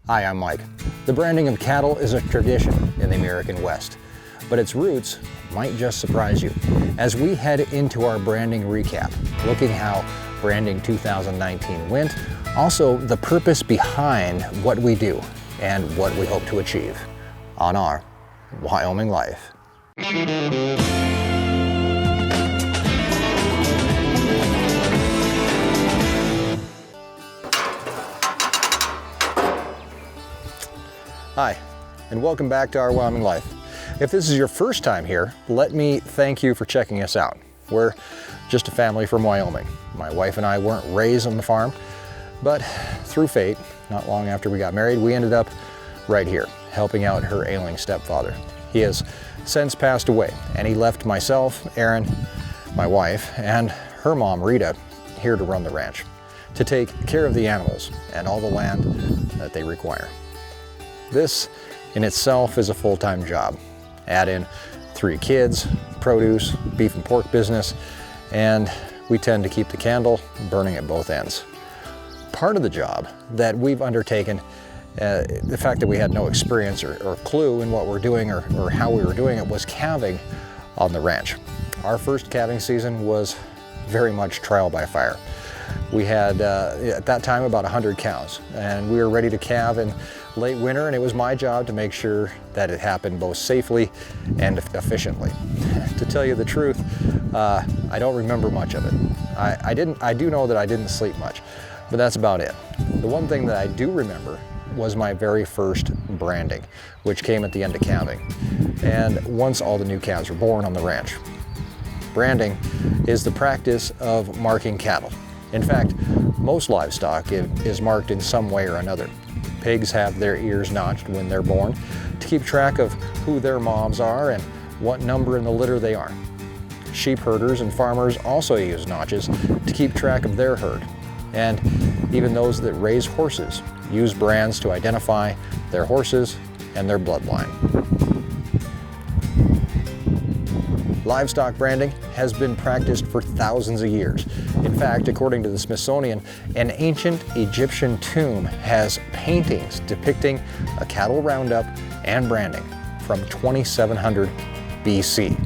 Hi, I'm Mike. The branding of cattle is a tradition in the American West, but its roots might just surprise you. As we head into our branding recap, looking how branding 2019 went, also the purpose behind what we do and what we hope to achieve on our Wyoming Life. Hi, and welcome back to Our Wyoming Life. If this is your first time here, let me thank you for checking us out. We're just a family from Wyoming. My wife and I weren't raised on the farm, but through fate, not long after we got married, we ended up right here, helping out her ailing stepfather. He has since passed away, and he left myself, Erin, my wife, and her mom, Rita, here to run the ranch, to take care of the animals and all the land that they require. This in itself is a full-time job. Add in 3 kids, produce, beef and pork business, and we tend to keep the candle burning at both ends. Part of the job that we've undertaken, the fact that we had no experience or clue in what we're doing or how we were doing it, was calving on the ranch. Our first calving season was very much trial by fire. We had, at that time, about 100 cows, and we were ready to calve in late winter, and it was my job to make sure that it happened both safely and efficiently. To tell you the truth, I don't remember much of it. I do know that I didn't sleep much, but that's about it. The one thing that I do remember was my very first branding, which came at the end of calving, and once all the new calves were born on the ranch. Branding is the practice of marking cattle. In fact, most livestock is marked in some way or another. Pigs have their ears notched when they're born to keep track of who their moms are and what number in the litter they are. Sheep herders and farmers also use notches to keep track of their herd. And even those that raise horses use brands to identify their horses and their bloodline. Livestock branding has been practiced for thousands of years. In fact, according to the Smithsonian, an ancient Egyptian tomb has paintings depicting a cattle roundup and branding from 2700 BC.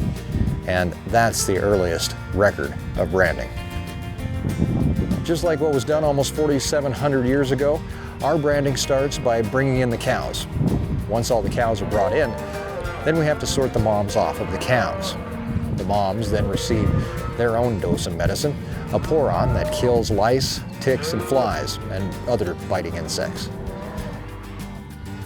And that's the earliest record of branding. Just like what was done almost 4,700 years ago, our branding starts by bringing in the cows. Once all the cows are brought in, then we have to sort the moms off of the calves. The moms then receive their own dose of medicine, a pour-on that kills lice, ticks, and flies, and other biting insects.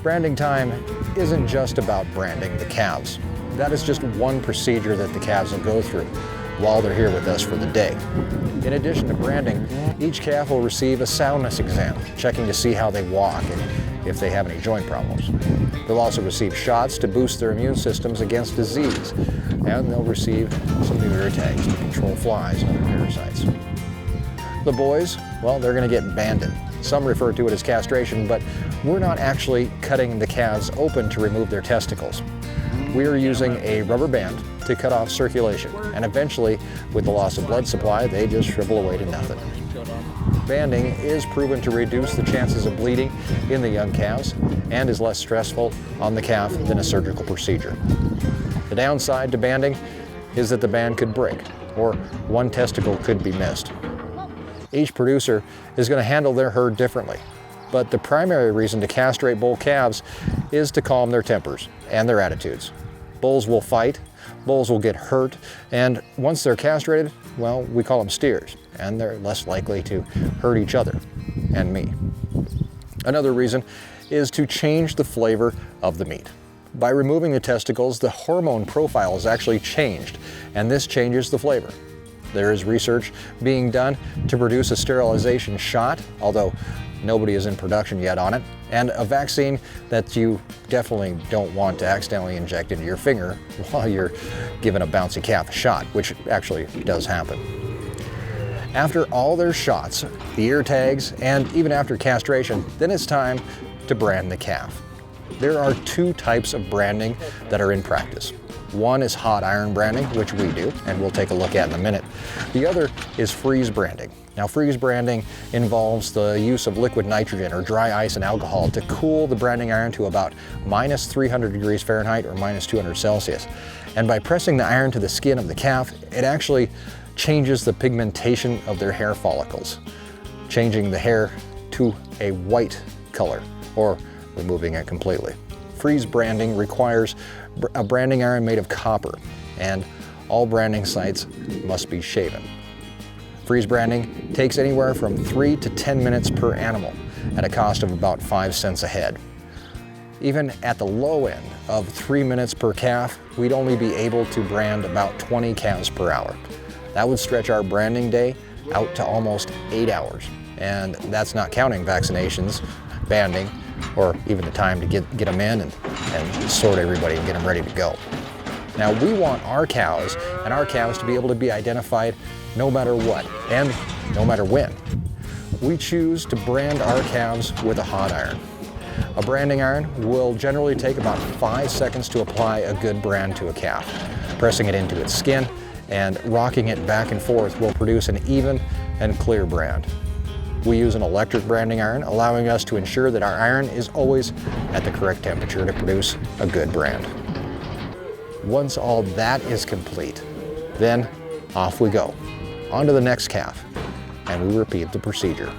Branding time isn't just about branding the calves. That is just one procedure that the calves will go through while they're here with us for the day. In addition to branding, each calf will receive a soundness exam, checking to see how they walk and if they have any joint problems. They'll also receive shots to boost their immune systems against disease, and they'll receive some new ear tags to control flies and other parasites. The boys, well, they're going to get banded. Some refer to it as castration, but we're not actually cutting the calves open to remove their testicles. We are using a rubber band to cut off circulation, and eventually, with the loss of blood supply, they just shrivel away to nothing. Banding is proven to reduce the chances of bleeding in the young calves and is less stressful on the calf than a surgical procedure. The downside to banding is that the band could break, or one testicle could be missed. Each producer is going to handle their herd differently, but the primary reason to castrate bull calves is to calm their tempers and their attitudes. Bulls will fight, bulls will get hurt, and once they're castrated, well, we call them steers, and they're less likely to hurt each other and me. Another reason is to change the flavor of the meat. By removing the testicles, the hormone profile is actually changed, and this changes the flavor. There is research being done to produce a sterilization shot, although nobody is in production yet on it, and a vaccine that you definitely don't want to accidentally inject into your finger while you're giving a bouncy calf a shot, which actually does happen. After all their shots, the ear tags, and even after castration, then it's time to brand the calf. There are two types of branding that are in practice. One is hot iron branding, which we do, and we'll take a look at in a minute. The other is freeze branding. Now, freeze branding involves the use of liquid nitrogen or dry ice and alcohol to cool the branding iron to about minus 300 degrees Fahrenheit or minus 200 Celsius. And by pressing the iron to the skin of the calf, it actually changes the pigmentation of their hair follicles, changing the hair to a white color or removing it completely. Freeze branding requires a branding iron made of copper, and all branding sites must be shaven. Freeze branding takes anywhere from 3 to 10 minutes per animal at a cost of about 5 cents a head. Even at the low end of 3 minutes per calf, we'd only be able to brand about 20 calves per hour. That would stretch our branding day out to almost 8 hours. And that's not counting vaccinations, banding, or even the time to get them in and sort everybody and get them ready to go. Now, we want our cows and our calves to be able to be identified no matter what and no matter when. We choose to brand our calves with a hot iron. A branding iron will generally take about 5 seconds to apply a good brand to a calf. Pressing it into its skin and rocking it back and forth will produce an even and clear brand. We use an electric branding iron, allowing us to ensure that our iron is always at the correct temperature to produce a good brand. Once all that is complete, then off we go, on to the next calf, and we repeat the procedure.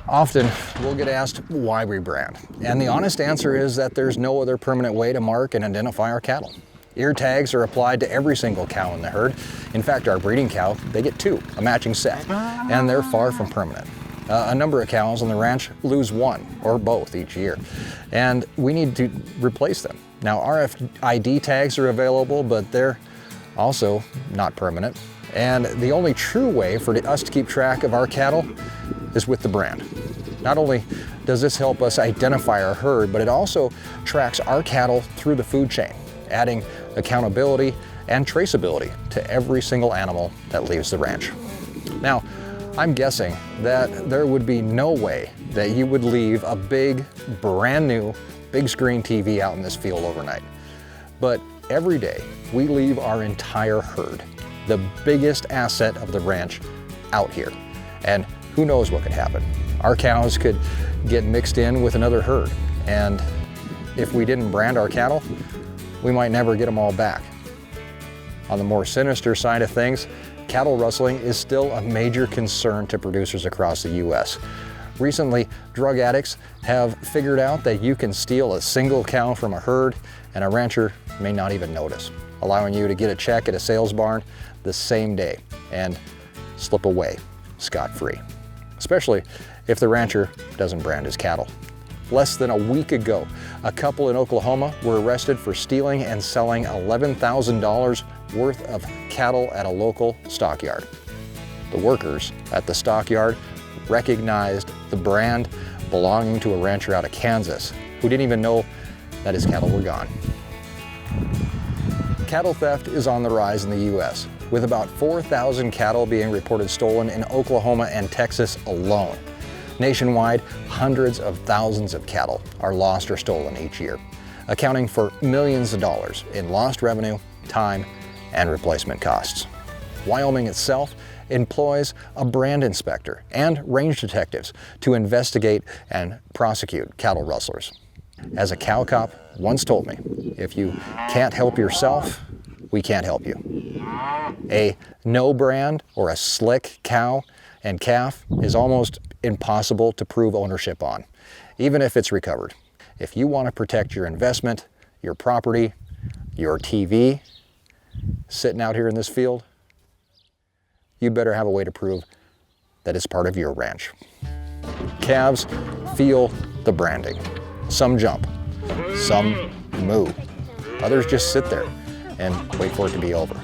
Often we'll get asked why we brand, and the honest answer is that there's no other permanent way to mark and identify our cattle. Ear tags are applied to every single cow in the herd. In fact, our breeding cow, they get 2, a matching set, and they're far from permanent. A number of cows on the ranch lose 1 or both each year, and we need to replace them. Now, RFID tags are available, but they're also not permanent. And the only true way for us to keep track of our cattle is with the brand. Not only does this help us identify our herd, but it also tracks our cattle through the food chain, adding accountability and traceability to every single animal that leaves the ranch. Now, I'm guessing that there would be no way that you would leave a big, brand new, big screen TV out in this field overnight. But every day, we leave our entire herd, the biggest asset of the ranch, out here. And who knows what could happen. Our cows could get mixed in with another herd, and if we didn't brand our cattle, we might never get them all back. On the more sinister side of things, cattle rustling is still a major concern to producers across the U.S. Recently, drug addicts have figured out that you can steal a single cow from a herd and a rancher may not even notice, allowing you to get a check at a sales barn the same day and slip away scot-free, especially if the rancher doesn't brand his cattle. Less than a week ago, a couple in Oklahoma were arrested for stealing and selling $11,000 worth of cattle at a local stockyard. The workers at the stockyard recognized the brand belonging to a rancher out of Kansas who didn't even know that his cattle were gone. Cattle theft is on the rise in the U.S., with about 4,000 cattle being reported stolen in Oklahoma and Texas alone. Nationwide, hundreds of thousands of cattle are lost or stolen each year, accounting for millions of dollars in lost revenue, time, and replacement costs. Wyoming itself employs a brand inspector and range detectives to investigate and prosecute cattle rustlers. As a cow cop once told me, if you can't help yourself, we can't help you. A no brand or a slick cow and calf is almost impossible to prove ownership on, even if it's recovered. If you want to protect your investment, your property, your TV, sitting out here in this field, you better have a way to prove that it's part of your ranch. Calves feel the branding. Some jump, some moo. Others just sit there and wait for it to be over.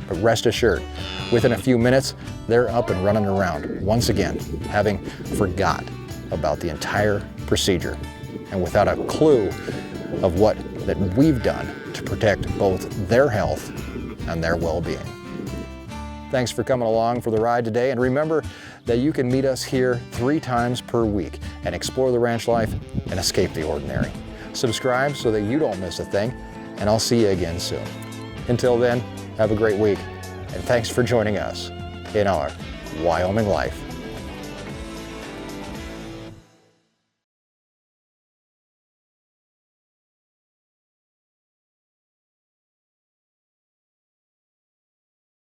But rest assured, within a few minutes, they're up and running around once again, having forgot about the entire procedure and without a clue of what that we've done to protect both their health and their well-being. Thanks for coming along for the ride today, and remember that you can meet us here 3 times per week and explore the ranch life and escape the ordinary. Subscribe so that you don't miss a thing, and I'll see you again soon. Until then, have a great week, and thanks for joining us in our Wyoming Life.